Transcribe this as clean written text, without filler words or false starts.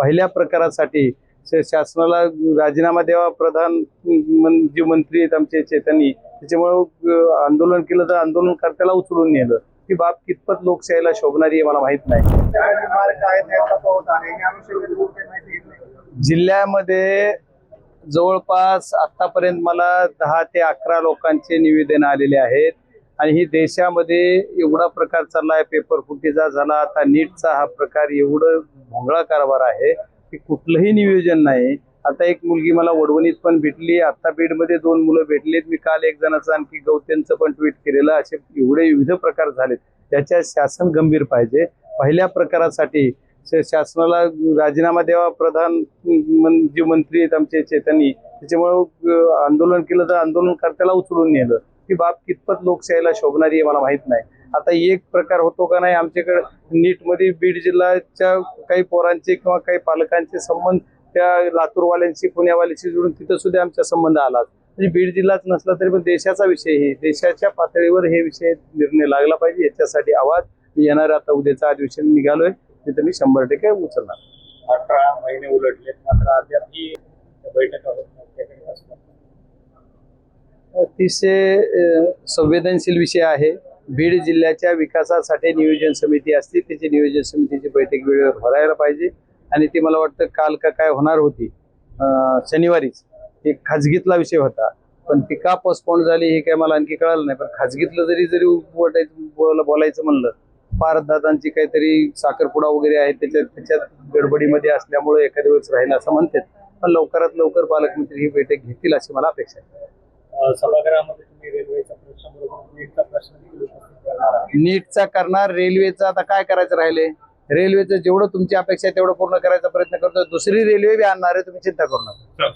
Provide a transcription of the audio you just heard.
पहिल्या प्रकारासाठी शासनाला राजीनामा द्यावा। जे मंत्री आहेत आमचे चैतन्य, त्याच्यामुळे आंदोलन केलं तर आंदोलनकर्त्याला उचलून नेलं। ही बाब कितपत लोकशाहीला शोभणारी आहे मला माहित नाही। जिल्ह्यामध्ये जवळपास आतापर्यंत मला 10 ते 11 लोकांचे निवेदन आलेले आहेत आणि ही देशामध्ये एवढा प्रकार चाललाय, पेपर फुटीचा झाला, आता नीटचा हा प्रकार, एवढं भोंगळा कारभार आहे की कुठलंही नियोजन नाही। आता एक मुलगी मला वडवणीत पण भेटली, आता बीडमध्ये 2 मुलं भेटलीत। मी काल एक जणाचं आणखी गौत्यांचं पण ट्विट केलेलं। असे एवढे विविध प्रकार झालेत, त्याच्या शासन गंभीर पाहिजे। पहिल्या प्रकारासाठी शासनाला राजीनामा द्यावा। जे मंत्री आहेत आमचे चैतन्य, त्याच्यामुळे आंदोलन केलं तर आंदोलनकर्त्याला उचलून नेलं। ही बाब कितपत लोकशाहीला शोभणारी आहे मला माहित नाही। आता एक प्रकार होतो का नाही, आमच्याकडे नीटमध्ये बीड जिल्ह्याच्या काही पोरांचे किंवा काही पालकांचे संबंध त्या लातूरवाल्यांशी, पुण्यावाल्यांशी जोडून तिथं सुद्धा आमचा संबंध आला। म्हणजे बीड जिल्हाच नसला तरी पण देशाचा विषय, हे देशाच्या पातळीवर हे विषय निर्णय लागला पाहिजे। याच्यासाठी आवाज येणार, आता उद्याचा अधिवेशन निघालोय तिथे मी 100% उचलणार। 18 महिने उलटले मात्र अद्यापही बैठका होत नाही। अतिशय संवेदनशील विषय आहे। बीड जिल्ह्याच्या विकासासाठी नियोजन समिती असते, त्याची नियोजन समितीची बैठक वेळेवर भरायला पाहिजे आणि ती मला वाटतं काल का काय होणार होती, शनिवारीच। एक खाजगीतला विषय होता, पण ती का पोस्टपोन झाली हे काय मला आणखी कळालं नाही। पण खाजगीतलं जरी बोलायचं म्हणलं, पारदादांची काहीतरी साखरपुडा वगैरे आहे, त्याच्यात गडबडीमध्ये असल्यामुळे एखाद्या वेळेस राहील असं म्हणतात। पण लवकरात लवकर पालकमंत्री ही बैठक घेतील अशी मला अपेक्षा आहे। सभागृहामध्ये तुम्ही रेल्वेचा प्रश्न बरोबर नीटचा प्रश्न नीटचा करणार, रेल्वेचा आता काय करायचं राहिले। रेल्वेचं जेवढं तुमची अपेक्षा आहे तेवढं पूर्ण करायचा प्रयत्न करतोय। दुसरी रेल्वे बी आणणार आहे, तुम्ही चिंता करू नका।